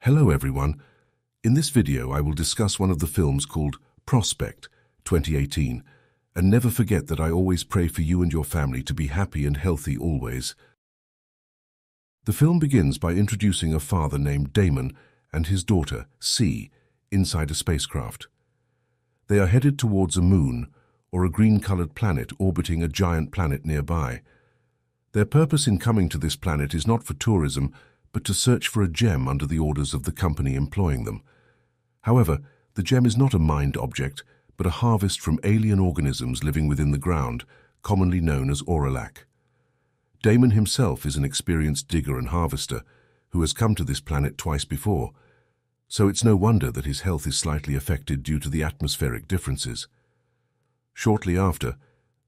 Hello everyone. In this video I will discuss one of the films called Prospect 2018, and never forget that I always pray for you and your family to be happy and healthy always. The film begins by introducing a father named Damon and his daughter, C, inside a spacecraft. They are headed towards a moon, or a green-colored planet orbiting a giant planet nearby. Their purpose in coming to this planet is not for tourism, but to search for a gem under the orders of the company employing them. However, the gem is not a mined object, but a harvest from alien organisms living within the ground, commonly known as Oralac. Damon himself is an experienced digger and harvester who has come to this planet twice before, so it's no wonder that his health is slightly affected due to the atmospheric differences. Shortly after,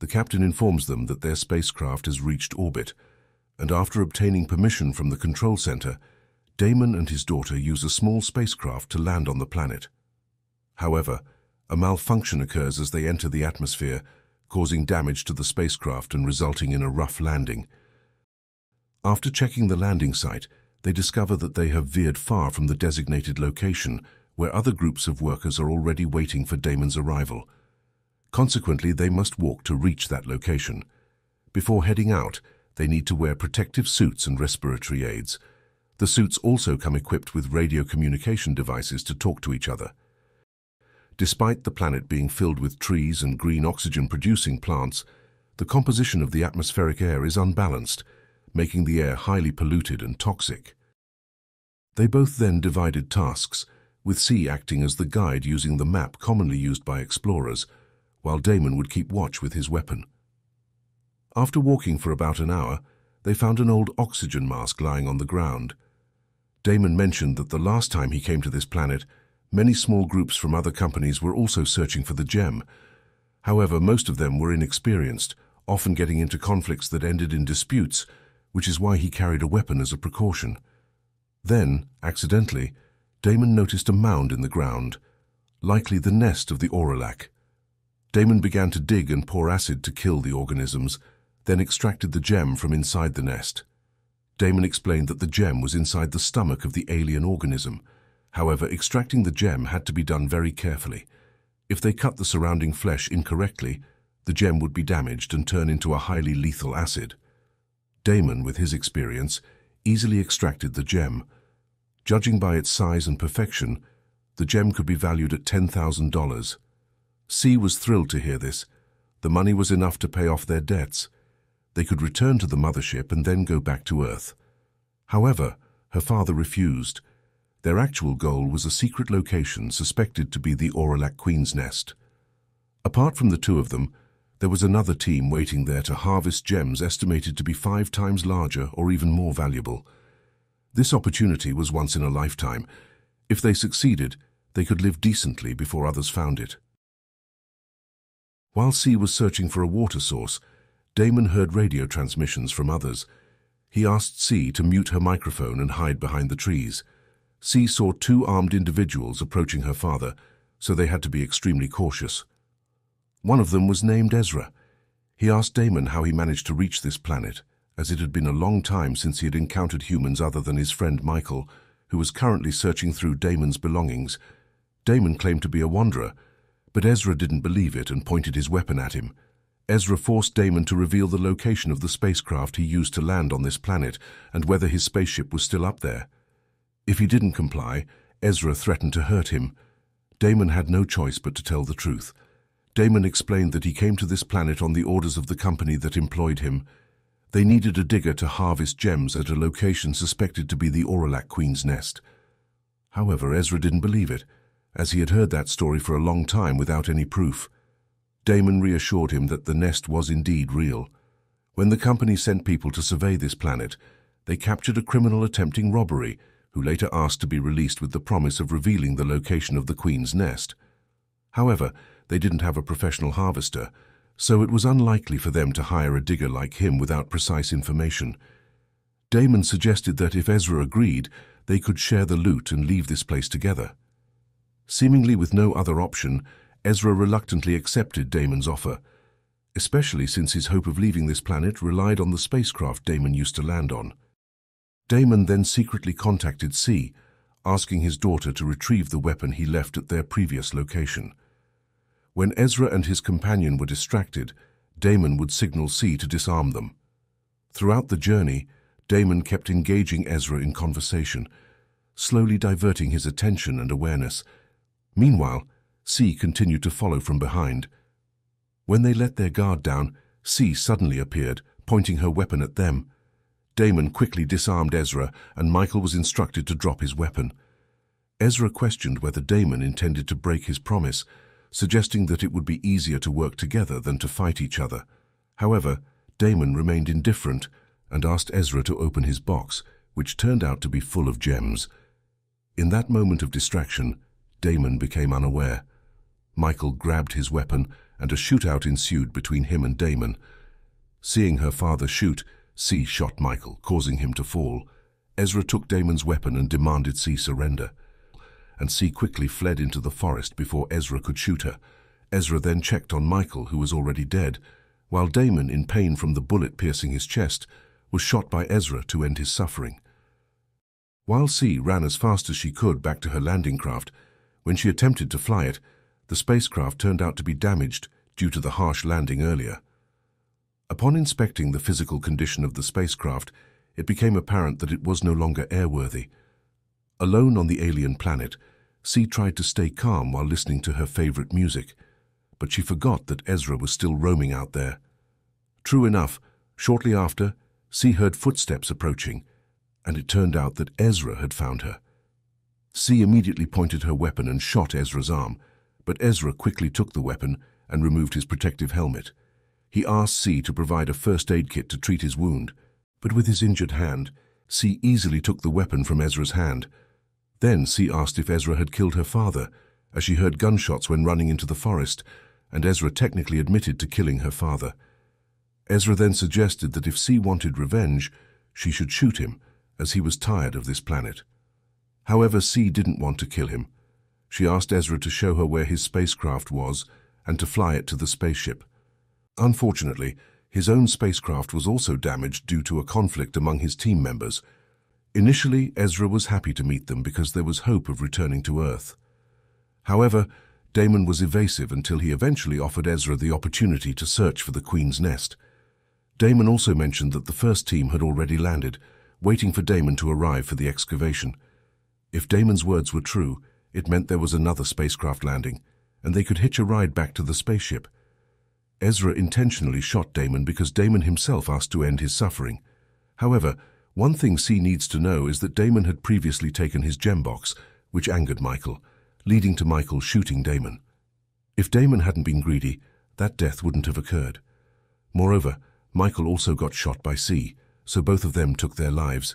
the captain informs them that their spacecraft has reached orbit, and after obtaining permission from the control center, Damon and his daughter use a small spacecraft to land on the planet. However, a malfunction occurs as they enter the atmosphere, causing damage to the spacecraft and resulting in a rough landing. After checking the landing site, they discover that they have veered far from the designated location, where other groups of workers are already waiting for Damon's arrival. Consequently, they must walk to reach that location. Before heading out, they need to wear protective suits and respiratory aids. The suits also come equipped with radio communication devices to talk to each other. Despite the planet being filled with trees and green oxygen-producing plants, the composition of the atmospheric air is unbalanced, making the air highly polluted and toxic. They both then divided tasks, with C acting as the guide using the map commonly used by explorers, while Damon would keep watch with his weapon. After walking for about an hour, they found an old oxygen mask lying on the ground. Damon mentioned that the last time he came to this planet, many small groups from other companies were also searching for the gem. However, most of them were inexperienced, often getting into conflicts that ended in disputes, which is why he carried a weapon as a precaution. Then, accidentally, Damon noticed a mound in the ground, likely the nest of the Oralac. Damon began to dig and pour acid to kill the organisms, then extracted the gem from inside the nest. Damon explained that the gem was inside the stomach of the alien organism. However, extracting the gem had to be done very carefully. If they cut the surrounding flesh incorrectly, the gem would be damaged and turn into a highly lethal acid. Damon, with his experience, easily extracted the gem. Judging by its size and perfection, the gem could be valued at $10,000. C was thrilled to hear this. The money was enough to pay off their debts. They could return to the mothership and then go back to Earth. However, her father refused. Their actual goal was a secret location suspected to be the Oralac Queen's nest. Apart from the two of them, there was another team waiting there to harvest gems estimated to be 5 times larger or even more valuable. This opportunity was once in a lifetime. If they succeeded, they could live decently before others found it. While C was searching for a water source, Damon heard radio transmissions from others. He asked C to mute her microphone and hide behind the trees. C saw 2 armed individuals approaching her father, so they had to be extremely cautious. One of them was named Ezra. He asked Damon how he managed to reach this planet, as it had been a long time since he had encountered humans other than his friend Michael, who was currently searching through Damon's belongings. Damon claimed to be a wanderer, but Ezra didn't believe it and pointed his weapon at him. Ezra forced Damon to reveal the location of the spacecraft he used to land on this planet and whether his spaceship was still up there. If he didn't comply, Ezra threatened to hurt him. Damon had no choice but to tell the truth. Damon explained that he came to this planet on the orders of the company that employed him. They needed a digger to harvest gems at a location suspected to be the Oralac Queen's nest. However, Ezra didn't believe it, as he had heard that story for a long time without any proof. Damon reassured him that the nest was indeed real. When the company sent people to survey this planet, they captured a criminal attempting robbery, who later asked to be released with the promise of revealing the location of the Queen's nest. However, they didn't have a professional harvester, so it was unlikely for them to hire a digger like him without precise information. Damon suggested that if Ezra agreed, they could share the loot and leave this place together. Seemingly with no other option, Ezra reluctantly accepted Damon's offer, especially since his hope of leaving this planet relied on the spacecraft Damon used to land on. Damon then secretly contacted C, asking his daughter to retrieve the weapon he left at their previous location. When Ezra and his companion were distracted, Damon would signal C to disarm them. Throughout the journey, Damon kept engaging Ezra in conversation, slowly diverting his attention and awareness. Meanwhile, C continued to follow from behind. When they let their guard down, C suddenly appeared, pointing her weapon at them. Damon quickly disarmed Ezra, and Michael was instructed to drop his weapon. Ezra questioned whether Damon intended to break his promise, suggesting that it would be easier to work together than to fight each other. However, Damon remained indifferent and asked Ezra to open his box, which turned out to be full of gems. In that moment of distraction, Damon became unaware. Michael grabbed his weapon, and a shootout ensued between him and Damon. Seeing her father shoot, C shot Michael, causing him to fall. Ezra took Damon's weapon and demanded C surrender, and C quickly fled into the forest before Ezra could shoot her. Ezra then checked on Michael, who was already dead, while Damon, in pain from the bullet piercing his chest, was shot by Ezra to end his suffering. While C ran as fast as she could back to her landing craft, when she attempted to fly it, the spacecraft turned out to be damaged due to the harsh landing earlier. Upon inspecting the physical condition of the spacecraft, it became apparent that it was no longer airworthy. Alone on the alien planet, C tried to stay calm while listening to her favorite music, but she forgot that Ezra was still roaming out there. True enough, shortly after, C heard footsteps approaching, and it turned out that Ezra had found her. C immediately pointed her weapon and shot Ezra's arm, but Ezra quickly took the weapon and removed his protective helmet. He asked C to provide a first aid kit to treat his wound, but with his injured hand, C easily took the weapon from Ezra's hand. Then C asked if Ezra had killed her father, as she heard gunshots when running into the forest, and Ezra technically admitted to killing her father. Ezra then suggested that if C wanted revenge, she should shoot him, as he was tired of this planet. However, C didn't want to kill him. She asked Ezra to show her where his spacecraft was and to fly it to the spaceship. Unfortunately, his own spacecraft was also damaged due to a conflict among his team members. Initially, Ezra was happy to meet them because there was hope of returning to Earth. However, Damon was evasive until he eventually offered Ezra the opportunity to search for the Queen's nest. Damon also mentioned that the first team had already landed, waiting for Damon to arrive for the excavation. If Damon's words were true, it meant there was another spacecraft landing, and they could hitch a ride back to the spaceship. Ezra intentionally shot Damon because Damon himself asked to end his suffering. However, one thing C needs to know is that Damon had previously taken his gem box, which angered Michael, leading to Michael shooting Damon. If Damon hadn't been greedy, that death wouldn't have occurred. Moreover, Michael also got shot by C, so both of them took their lives.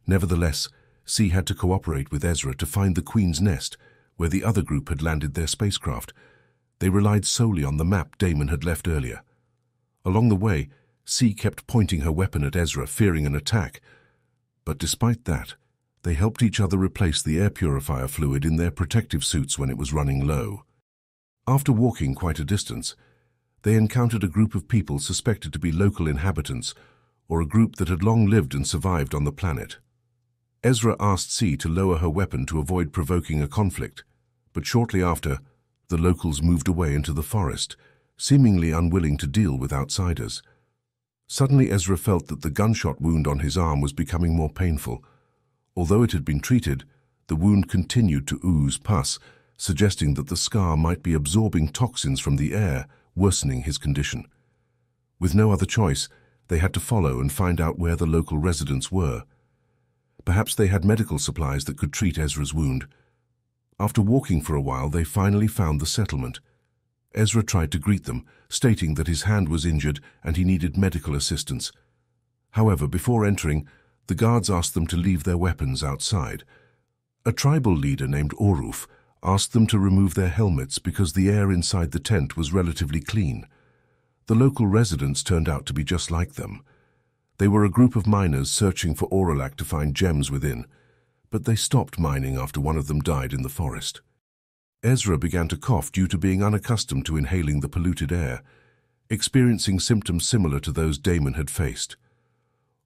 Nevertheless, C had to cooperate with Ezra to find the Queen's nest, where the other group had landed their spacecraft. They relied solely on the map Damon had left earlier. Along the way, C kept pointing her weapon at Ezra, fearing an attack. But despite that, they helped each other replace the air purifier fluid in their protective suits when it was running low. After walking quite a distance, they encountered a group of people suspected to be local inhabitants, or a group that had long lived and survived on the planet. Ezra asked C to lower her weapon to avoid provoking a conflict, but shortly after, the locals moved away into the forest, seemingly unwilling to deal with outsiders. Suddenly Ezra felt that the gunshot wound on his arm was becoming more painful. Although it had been treated, the wound continued to ooze pus, suggesting that the scar might be absorbing toxins from the air, worsening his condition. With no other choice, they had to follow and find out where the local residents were. Perhaps they had medical supplies that could treat Ezra's wound. After walking for a while, they finally found the settlement. Ezra tried to greet them, stating that his hand was injured and he needed medical assistance. However, before entering, the guards asked them to leave their weapons outside. A tribal leader named Oruf asked them to remove their helmets because the air inside the tent was relatively clean. The local residents turned out to be just like them. They were a group of miners searching for Auralac to find gems within, but they stopped mining after one of them died in the forest. Ezra began to cough due to being unaccustomed to inhaling the polluted air, experiencing symptoms similar to those Damon had faced.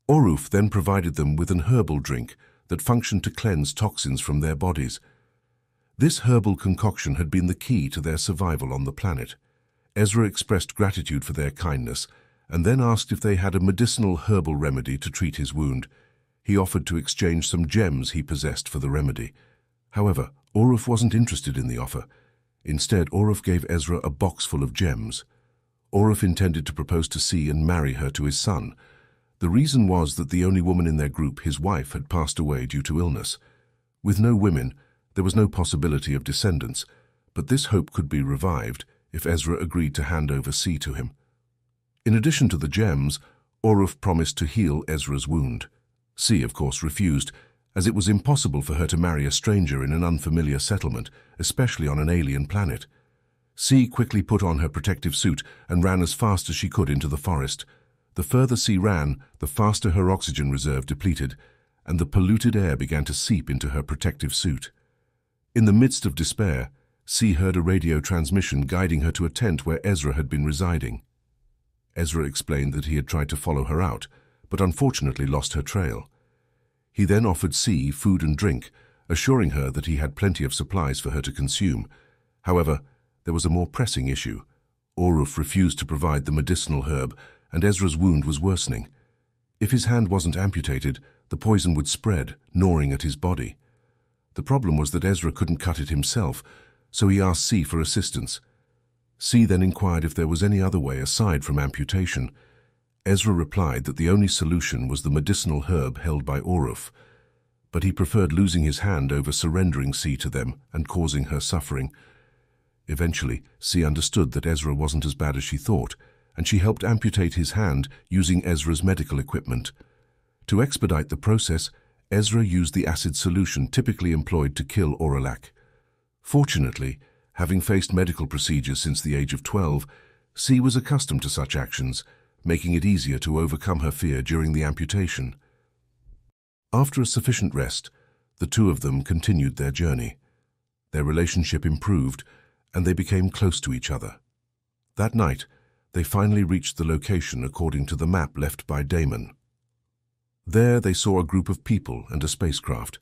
Oruf then provided them with an herbal drink that functioned to cleanse toxins from their bodies. This herbal concoction had been the key to their survival on the planet. Ezra expressed gratitude for their kindness and then asked if they had a medicinal herbal remedy to treat his wound. He offered to exchange some gems he possessed for the remedy. However, Oruf wasn't interested in the offer. Instead, Oruf gave Ezra a box full of gems. Oruf intended to propose to C and marry her to his son. The reason was that the only woman in their group, his wife, had passed away due to illness. With no women, there was no possibility of descendants, but this hope could be revived if Ezra agreed to hand over C to him. In addition to the gems, Oruf promised to heal Ezra's wound. C, of course, refused, as it was impossible for her to marry a stranger in an unfamiliar settlement, especially on an alien planet. C quickly put on her protective suit and ran as fast as she could into the forest. The further C ran, the faster her oxygen reserve depleted, and the polluted air began to seep into her protective suit. In the midst of despair, C heard a radio transmission guiding her to a tent where Ezra had been residing. Ezra explained that he had tried to follow her out, but unfortunately lost her trail. He then offered C food and drink, assuring her that he had plenty of supplies for her to consume. However, there was a more pressing issue. Oruf refused to provide the medicinal herb, and Ezra's wound was worsening. If his hand wasn't amputated, the poison would spread, gnawing at his body. The problem was that Ezra couldn't cut it himself, so he asked C for assistance. C then inquired if there was any other way aside from amputation. Ezra replied that the only solution was the medicinal herb held by Oruf, but he preferred losing his hand over surrendering C to them and causing her suffering. Eventually, C understood that Ezra wasn't as bad as she thought, and she helped amputate his hand using Ezra's medical equipment. To expedite the process, Ezra used the acid solution typically employed to kill Oralak. Fortunately, having faced medical procedures since the age of 12, C was accustomed to such actions, making it easier to overcome her fear during the amputation. After a sufficient rest, the two of them continued their journey. Their relationship improved, and they became close to each other. That night, they finally reached the location according to the map left by Damon. There they saw a group of people and a spacecraft.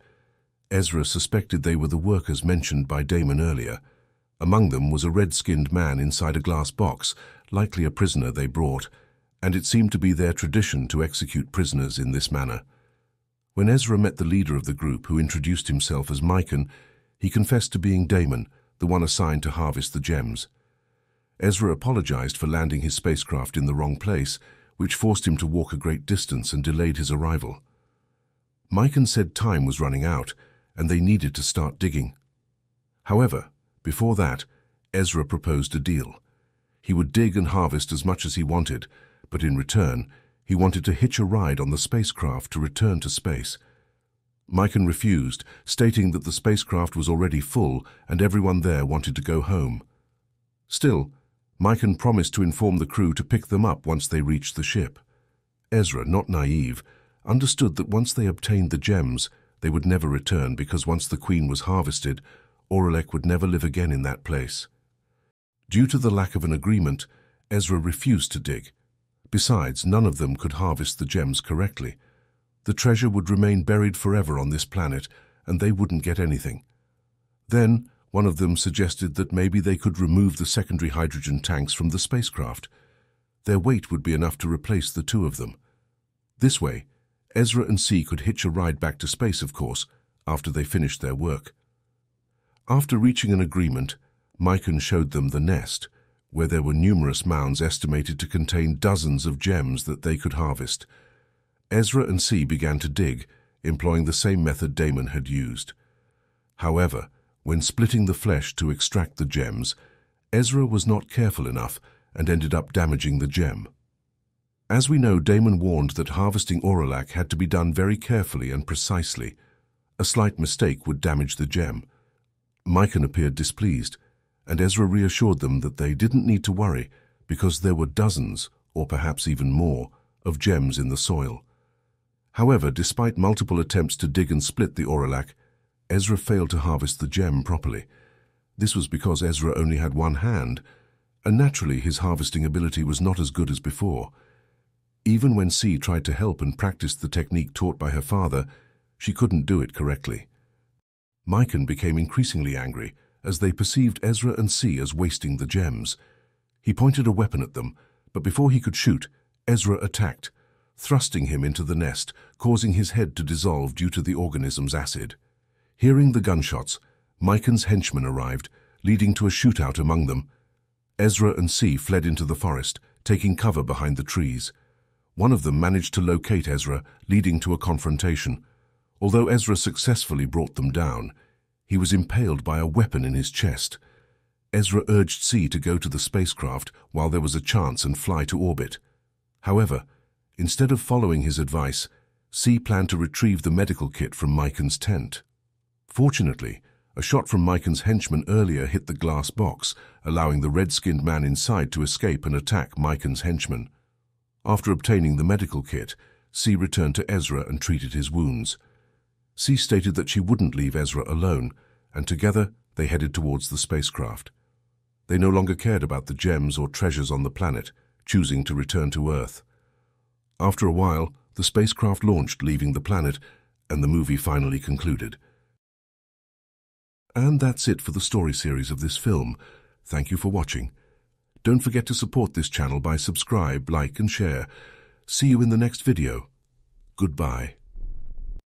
Ezra suspected they were the workers mentioned by Damon earlier. Among them was a red-skinned man inside a glass box, likely a prisoner they brought, and it seemed to be their tradition to execute prisoners in this manner. When Ezra met the leader of the group, who introduced himself as Mycon, he confessed to being Damon, the one assigned to harvest the gems. Ezra apologized for landing his spacecraft in the wrong place, which forced him to walk a great distance and delayed his arrival. Mycon said time was running out, and they needed to start digging. However, before that, Ezra proposed a deal. He would dig and harvest as much as he wanted, but in return, he wanted to hitch a ride on the spacecraft to return to space. Mycon refused, stating that the spacecraft was already full and everyone there wanted to go home. Still, Mycon promised to inform the crew to pick them up once they reached the ship. Ezra, not naive, understood that once they obtained the gems, they would never return because once the queen was harvested, Oralek would never live again in that place. Due to the lack of an agreement, Ezra refused to dig. Besides, none of them could harvest the gems correctly. The treasure would remain buried forever on this planet, and they wouldn't get anything. Then, one of them suggested that maybe they could remove the secondary hydrogen tanks from the spacecraft. Their weight would be enough to replace the two of them. This way, Ezra and C could hitch a ride back to space, of course, after they finished their work. After reaching an agreement, Mycon showed them the nest, where there were numerous mounds estimated to contain dozens of gems that they could harvest. Ezra and C began to dig, employing the same method Damon had used. However, when splitting the flesh to extract the gems, Ezra was not careful enough and ended up damaging the gem. As we know, Damon warned that harvesting Oralak had to be done very carefully and precisely. A slight mistake would damage the gem. Mycon appeared displeased, and Ezra reassured them that they didn't need to worry because there were dozens, or perhaps even more, of gems in the soil. However, despite multiple attempts to dig and split the Oralak, Ezra failed to harvest the gem properly. This was because Ezra only had one hand, and naturally his harvesting ability was not as good as before. Even when C tried to help and practiced the technique taught by her father, She couldn't do it correctly. Mycon became increasingly angry as they perceived Ezra and C as wasting the gems. He pointed a weapon at them, but before he could shoot, Ezra attacked, thrusting him into the nest, causing his head to dissolve due to the organism's acid. Hearing the gunshots, Mycon's henchmen arrived, leading to a shootout among them. Ezra and C fled into the forest, taking cover behind the trees. One of them managed to locate Ezra, leading to a confrontation. Although Ezra successfully brought them down, he was impaled by a weapon in his chest. Ezra urged C to go to the spacecraft while there was a chance and fly to orbit. However, instead of following his advice, C planned to retrieve the medical kit from Mycon's tent. Fortunately, a shot from Mycon's henchman earlier hit the glass box, allowing the red-skinned man inside to escape and attack Mycon's henchman. After obtaining the medical kit, C returned to Ezra and treated his wounds. C stated that she wouldn't leave Ezra alone, and together they headed towards the spacecraft. They no longer cared about the gems or treasures on the planet, choosing to return to Earth. After a while, the spacecraft launched, leaving the planet, and the movie finally concluded. And that's it for the story series of this film. Thank you for watching. Don't forget to support this channel by subscribe, like and share. See you in the next video. Goodbye.